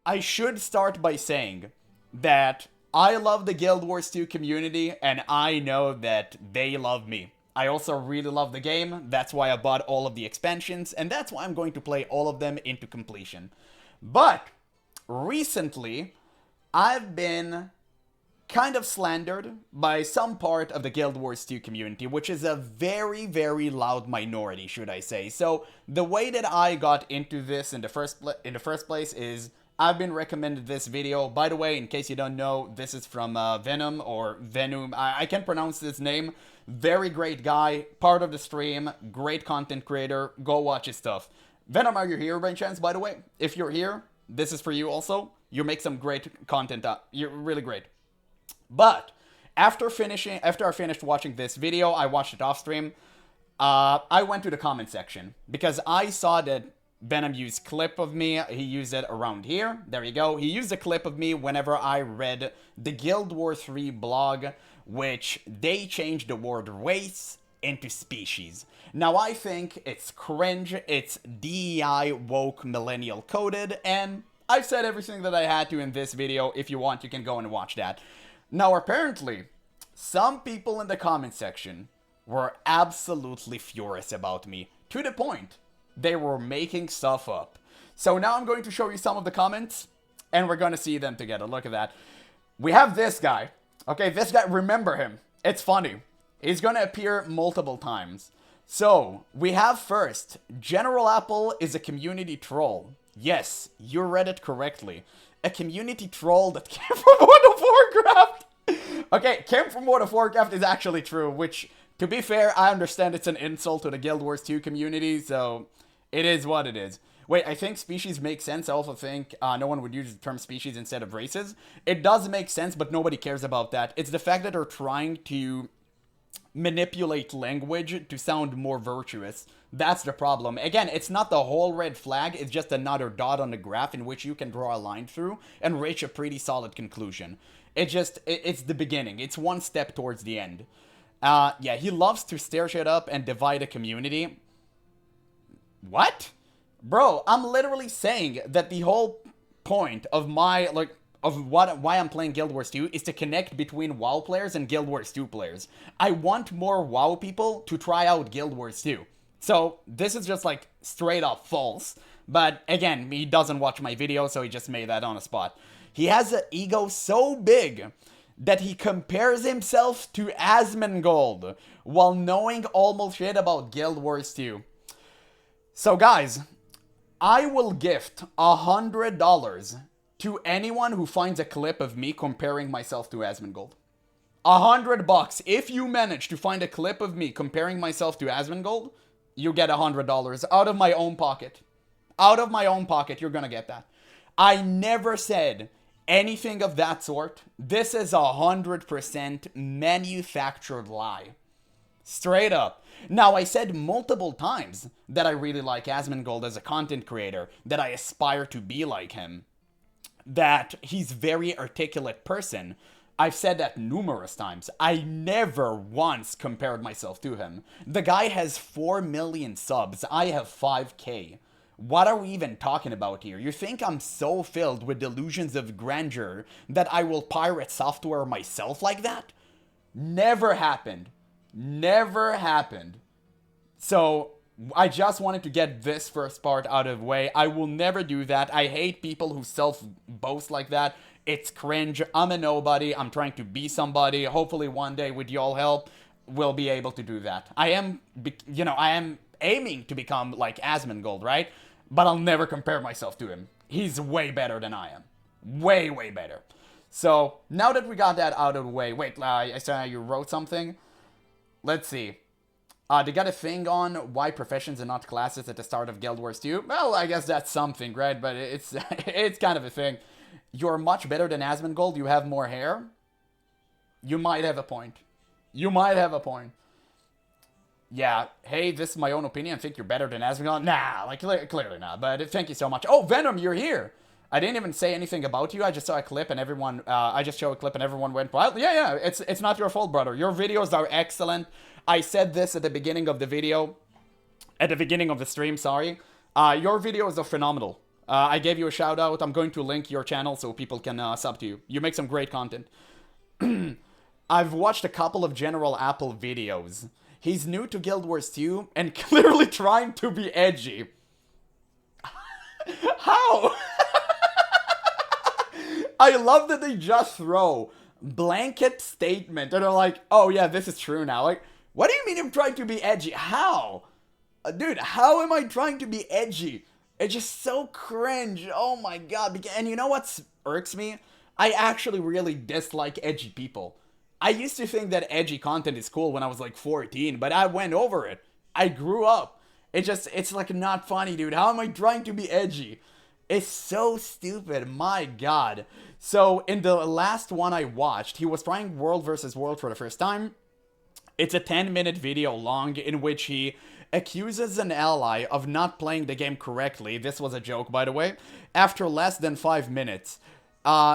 I should start by saying that I love the Guild Wars 2 community, and I know that they love me. I also really love the game, that's why I bought all of the expansions, and that's why I'm going to play all of them into completion. But, recently, I've been kind of slandered by some part of the Guild Wars 2 community, which is a very, very loud minority, should I say. So, the way that I got into this in the first place is I've been recommended this video. By the way, in case you don't know, this is from Venom or Venom. I can't pronounce this name. Very great guy, part of the stream, great content creator. Go watch his stuff. Venom, are you here by chance, by the way? If you're here, this is for you also. You make some great content. You're really great. But after I finished watching this video, I watched it off stream. I went to the comment section because I saw that Venom used clip of me. He used it around here. There you go. He used a clip of me whenever I read the Guild Wars 3 blog, which they changed the word race into species. Now I think it's cringe. It's DEI woke millennial coded, and I've said everything that I had to in this video. If you want, you can go and watch that. Now, apparently, some people in the comment section were absolutely furious about me, to the point they were making stuff up. So now I'm going to show you some of the comments, and we're going to see them together. Look at that. We have this guy. Okay, this guy, remember him. It's funny. He's going to appear multiple times. So, we have first, GeneralApple is a community troll. Yes, you read it correctly. A community troll that came from World of Warcraft. Okay, came from World of Warcraft is actually true, which, to be fair, I understand it's an insult to the Guild Wars 2 community, so it is what it is. Wait, I think species makes sense. I also think no one would use the term species instead of races. It does make sense, but nobody cares about that. It's the fact that they're trying to manipulate language to sound more virtuous. That's the problem. Again, it's not the whole red flag, it's just another dot on the graph in which you can draw a line through and reach a pretty solid conclusion. It's the beginning. It's one step towards the end. Yeah, he loves to stir shit up and divide a community. What? Bro, I'm literally saying that the whole point of my, why I'm playing Guild Wars 2 is to connect between WoW players and Guild Wars 2 players. I want more WoW people to try out Guild Wars 2. So, this is just, straight up false. But, again, he doesn't watch my video, so he just made that on the spot. He has an ego so big that he compares himself to Asmongold while knowing almost shit about Guild Wars 2. So, guys, I will gift $100 to anyone who finds a clip of me comparing myself to Asmongold. $100. If you manage to find a clip of me comparing myself to Asmongold, you get $100 out of my own pocket. Out of my own pocket, you're gonna get that. I never said anything of that sort. This is 100% manufactured lie. Straight up. Now, I said multiple times that I really like Asmongold as a content creator, that I aspire to be like him, that he's very articulate person. I've said that numerous times. I never once compared myself to him. The guy has 4 million subs. I have 5K. What are we even talking about here? You think I'm so filled with delusions of grandeur that I will pirate software myself like that? Never happened. Never happened. So, I just wanted to get this first part out of the way. I will never do that. I hate people who self-boast like that. It's cringe. I'm a nobody. I'm trying to be somebody. Hopefully one day, with y'all help, we'll be able to do that. I am aiming to become like Asmongold, right? But I'll never compare myself to him. He's way better than I am. Way, way better. So, now that we got that out of the way, wait, I saw you wrote something. Let's see. They got a thing on why professions and not classes at the start of Guild Wars 2. Well, I guess that's something, right? But it's it's kind of a thing. You're much better than Asmongold. You have more hair. You might have a point. You might have a point. Yeah, hey, this is my own opinion. I think you're better than Asmongold. Nah, clearly not. But thank you so much. Oh, Venom, you're here. I didn't even say anything about you. I just saw a clip and everyone, I just showed a clip and everyone went wild. Yeah, it's not your fault, brother. Your videos are excellent. I said this at the beginning of the video, at the beginning of the stream, sorry. Your videos are phenomenal. I gave you a shout out. I'm going to link your channel so people can sub to you. You make some great content. I've watched a couple of GeneralApple videos. He's new to Guild Wars 2 and clearly trying to be edgy. How? I love that they just throw blanket statement and they're like, oh yeah, this is true now. Like, what do you mean I'm trying to be edgy? How? Dude, how am I trying to be edgy? It's just so cringe. Oh my god. And you know what irks me? I actually really dislike edgy people. I used to think that edgy content is cool when I was like 14, but I went over it. I grew up. It's like not funny, dude. How am I trying to be edgy? It's so stupid. My god. So in the last one I watched, he was trying World versus World for the first time. It's a 10-minute video long in which he accuses an ally of not playing the game correctly. This was a joke, by the way. After less than 5 minutes.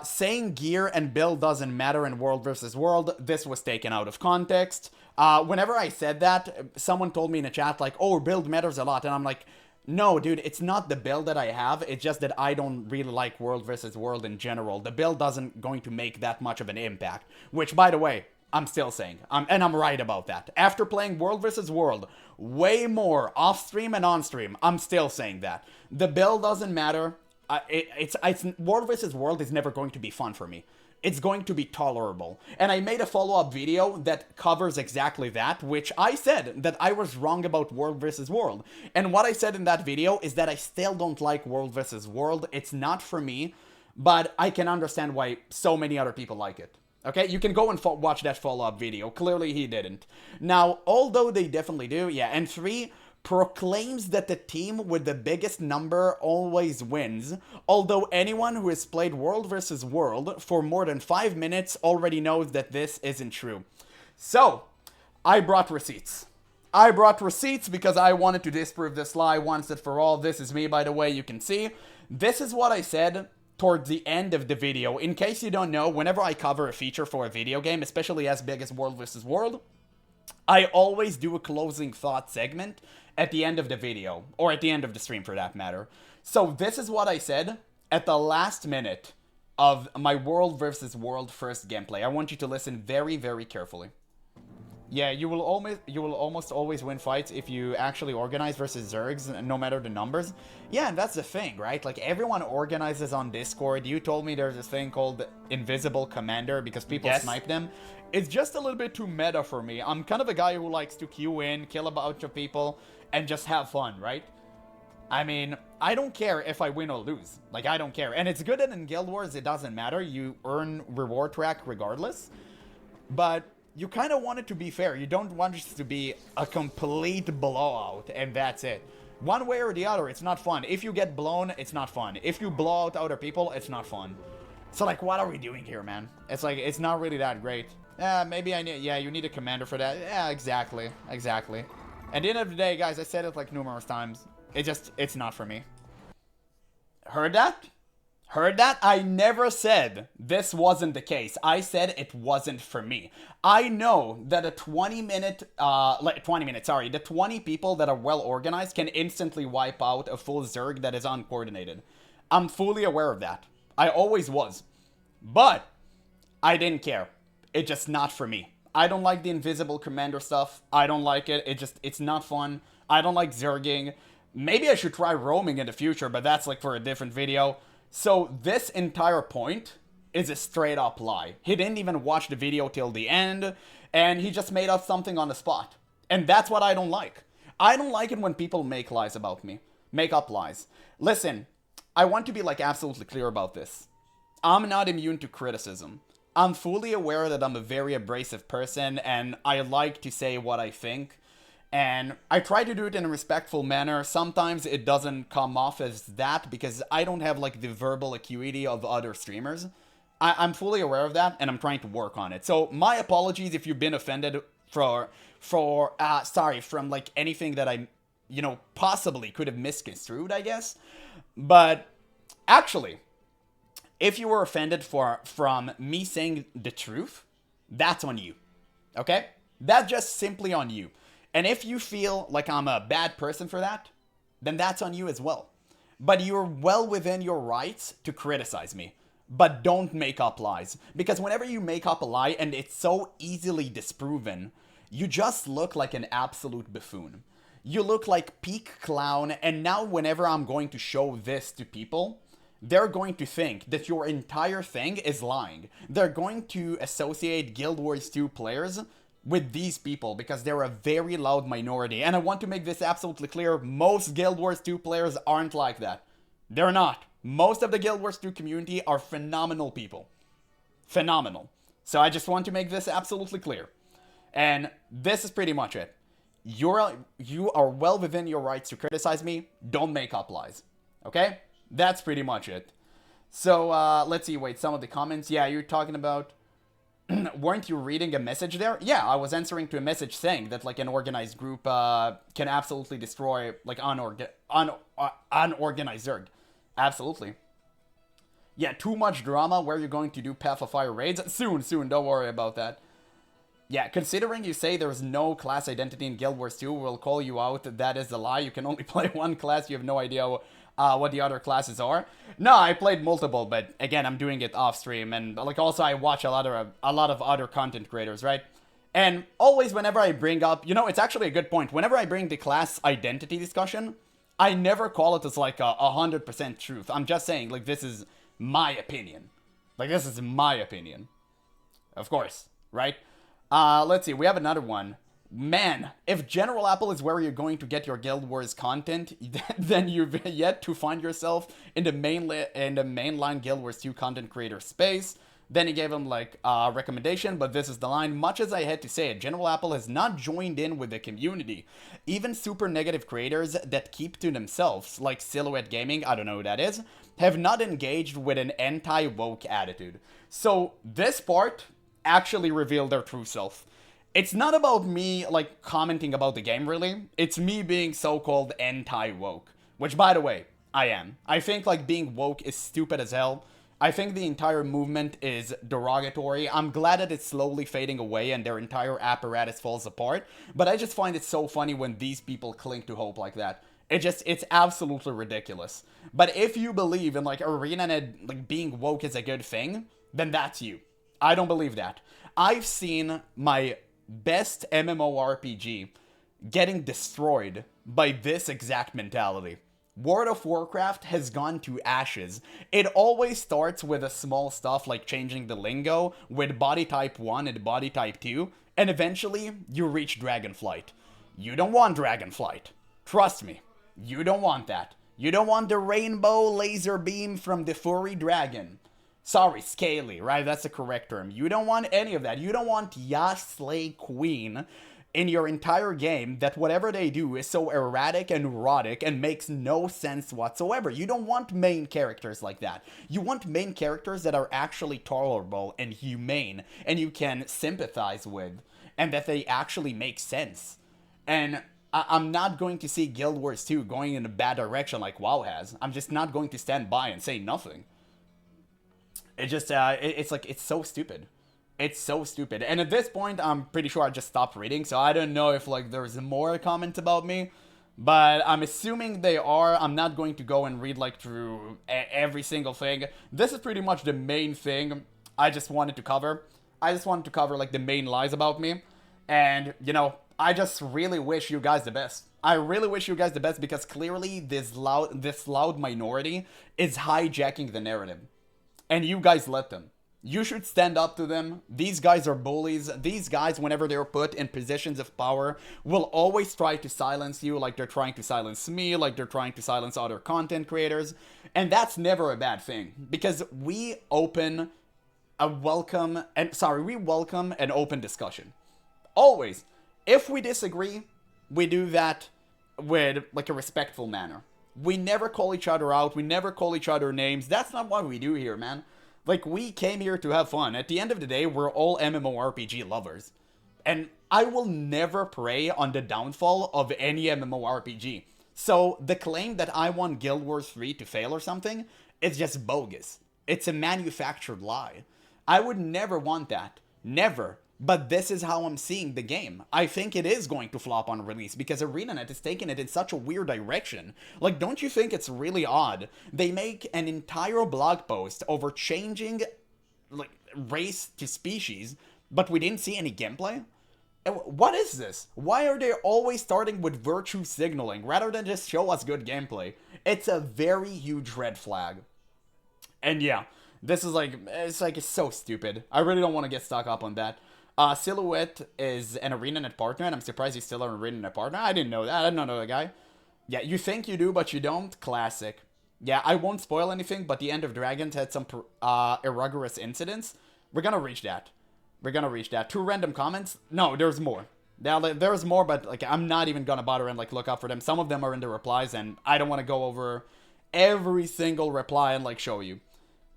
Saying gear and build doesn't matter in World vs. World, this was taken out of context. Whenever I said that, someone told me in a chat, like, oh, build matters a lot. And I'm like, no, dude, it's not the build that I have. It's just that I don't really like World vs. World in general. The build doesn't going to make that much of an impact. Which, by the way, I'm still saying. And I'm right about that. After playing World vs. World way more off-stream and on-stream, I'm still saying that. The build doesn't matter. It's World vs. World is never going to be fun for me. It's going to be tolerable. And I made a follow-up video that covers exactly that, which I said that I was wrong about World vs. World. And what I said in that video is that I still don't like World vs. World. It's not for me, but I can understand why so many other people like it. Okay, you can go and watch that follow-up video. Clearly he didn't. Now, although they definitely do, yeah, and 3... proclaims that the team with the biggest number always wins, although anyone who has played World vs. World for more than 5 minutes already knows that this isn't true. So, I brought receipts. I brought receipts because I wanted to disprove this lie once and for all. This is me, by the way, you can see. This is what I said towards the end of the video. In case you don't know, whenever I cover a feature for a video game, especially as big as World vs. World, I always do a closing thought segment at the end of the video, or at the end of the stream for that matter. So this is what I said at the last minute of my World vs. World first gameplay. I want you to listen very, very carefully. Yeah, you will almost always win fights if you actually organize versus Zergs, no matter the numbers. Yeah, and that's the thing, right? Like, everyone organizes on Discord. You told me there's this thing called Invisible Commander because people snipe them. It's just a little bit too meta for me. I'm kind of a guy who likes to queue in, kill a bunch of people, and just have fun, right? I mean, I don't care if I win or lose. Like, I don't care. And it's good that in Guild Wars it doesn't matter. You earn reward track regardless. But you kind of want it to be fair. You don't want it to be a complete blowout, and that's it. One way or the other, it's not fun. If you get blown, it's not fun. If you blow out other people, it's not fun. So, like, what are we doing here, man? It's like, it's not really that great. Maybe I need, yeah, you need a commander for that. Yeah, exactly. Exactly. At the end of the day, guys, I said it like numerous times. It's not for me. Heard that? Heard that? I never said this wasn't the case. I said it wasn't for me. I know that the 20 people that are well organized can instantly wipe out a full Zerg that is uncoordinated. I'm fully aware of that. I always was. But I didn't care. It's just not for me. I don't like the Invisible Commander stuff. I don't like it. It's not fun. I don't like Zerging. Maybe I should try roaming in the future, but that's like for a different video. So this entire point is a straight up lie. He didn't even watch the video till the end, and he just made up something on the spot. And that's what I don't like. I don't like it when people make lies about me. Make up lies. Listen, I want to be like absolutely clear about this. I'm not immune to criticism. I'm fully aware that I'm a very abrasive person, and I like to say what I think. And I try to do it in a respectful manner. Sometimes it doesn't come off as that because I don't have like the verbal acuity of other streamers. I'm fully aware of that, and I'm trying to work on it. So my apologies if you've been offended from like anything that I, possibly could have misconstrued, I guess. But actually, if you were offended from me saying the truth, that's on you. Okay? That's just simply on you. And if you feel like I'm a bad person for that, then that's on you as well. but you're well within your rights to criticize me. But don't make up lies. Because whenever you make up a lie and it's so easily disproven, you just look like an absolute buffoon. You look like peak clown, and now whenever I'm going to show this to people, they're going to think that your entire thing is lying. They're going to associate Guild Wars 2 players with these people because they're a very loud minority. And I want to make this absolutely clear, most Guild Wars 2 players aren't like that. They're not. Most of the Guild Wars 2 community are phenomenal people. Phenomenal. So I just want to make this absolutely clear. And this is pretty much it. You are well within your rights to criticize me. Don't make up lies. Okay? That's pretty much it. So, let's see. Wait, some of the comments. Yeah, you're talking about... Weren't you reading a message there? Yeah, I was answering to a message saying that, like, an organized group can absolutely destroy, like, unorganized Zerg. Absolutely. Yeah, too much drama. Where you're going to do Path of Fire raids? Soon. Don't worry about that. Yeah, considering you say there's no class identity in Guild Wars 2, we'll call you out. That is a lie. You can only play one class. You have no idea what the other classes are. No, I played multiple, but again, I'm doing it off stream. And like also, I watch a lot of other content creators, right? And always whenever I bring up, it's actually a good point. Whenever I bring the class identity discussion, I never call it as like 100% truth. I'm just saying, like, this is my opinion. Like, this is my opinion. Of course, right? Let's see, we have another one. Man, if GeneralApple is where you're going to get your Guild Wars content, then you've yet to find yourself in the mainline Guild Wars 2 content creator space. Then he gave him, like, a recommendation, but this is the line. Much as I had to say it, GeneralApple has not joined in with the community. Even super negative creators that keep to themselves, like Silhouette Gaming, I don't know who that is, have not engaged with an anti-woke attitude. So, this part actually revealed their true self. It's not about me, like, commenting about the game, really. It's me being so-called anti-woke. Which, by the way, I am. I think, like, being woke is stupid as hell. I think the entire movement is derogatory. I'm glad that it's slowly fading away and their entire apparatus falls apart. But I just find it so funny when these people cling to hope like that. It's absolutely ridiculous. But if you believe in, like, ArenaNet, like, being woke is a good thing, then that's you. I don't believe that. I've seen my best MMORPG getting destroyed by this exact mentality. World of Warcraft has gone to ashes. It always starts with a small stuff like changing the lingo with body type 1 and body type 2, and eventually you reach Dragonflight. You don't want Dragonflight. Trust me, you don't want that. You don't want the rainbow laser beam from the furry dragon. Sorry, Scaly, right? That's the correct term. You don't want any of that. You don't want Slay Queen in your entire game that whatever they do is so erratic and erotic and makes no sense whatsoever. You don't want main characters like that. You want main characters that are actually tolerable and humane and you can sympathize with and that they actually make sense. And I'm not going to see Guild Wars 2 going in a bad direction like WoW has. I'm just not going to stand by and say nothing. It just, it's like, it's so stupid. It's so stupid. And at this point, I'm pretty sure I just stopped reading, so I don't know if, like, there's more comments about me. But I'm assuming they are. I'm not going to go and read, like, through every single thing. This is pretty much the main thing I just wanted to cover. I just wanted to cover, like, the main lies about me. And, I just really wish you guys the best. I really wish you guys the best because clearly this loud minority is hijacking the narrative. And you guys let them. You should stand up to them. These guys are bullies. These guys, whenever they're put in positions of power, will always try to silence you like they're trying to silence me, like they're trying to silence other content creators. And that's never a bad thing. Because we welcome an open discussion. Always. If we disagree, we do that with, like, a respectful manner. We never call each other out. We never call each other names. That's not what we do here, man. Like, we came here to have fun. At the end of the day, we're all MMORPG lovers. And I will never prey on the downfall of any MMORPG. So, the claim that I want Guild Wars 3 to fail or something is just bogus. It's a manufactured lie. I would never want that. Never. But this is how I'm seeing the game. I think it is going to flop on release because ArenaNet is taking it in such a weird direction. Like, don't you think it's really odd? They make an entire blog post over changing, like, race to species, but we didn't see any gameplay? What is this? Why are they always starting with virtue signaling rather than just show us good gameplay? It's a very huge red flag. And yeah, this is it's so stupid. I really don't want to get stuck up on that. Silhouette is an ArenaNet partner, and I'm surprised he's still an ArenaNet partner. I didn't know that. I didn't know the guy. Yeah, you think you do, but you don't. Classic. Yeah, I won't spoil anything, but the End of Dragons had some irregular incidents. We're gonna reach that. We're gonna reach that. 2 random comments? No, there's more. There's more, but like I'm not even gonna bother and like look up for them. Some of them are in the replies, and I don't want to go over every single reply and like show you.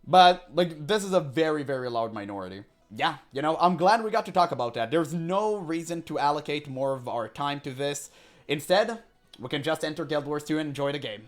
But, like, this is a very, very loud minority. Yeah, I'm glad we got to talk about that. There's no reason to allocate more of our time to this. Instead, we can just enter Guild Wars 2 and enjoy the game.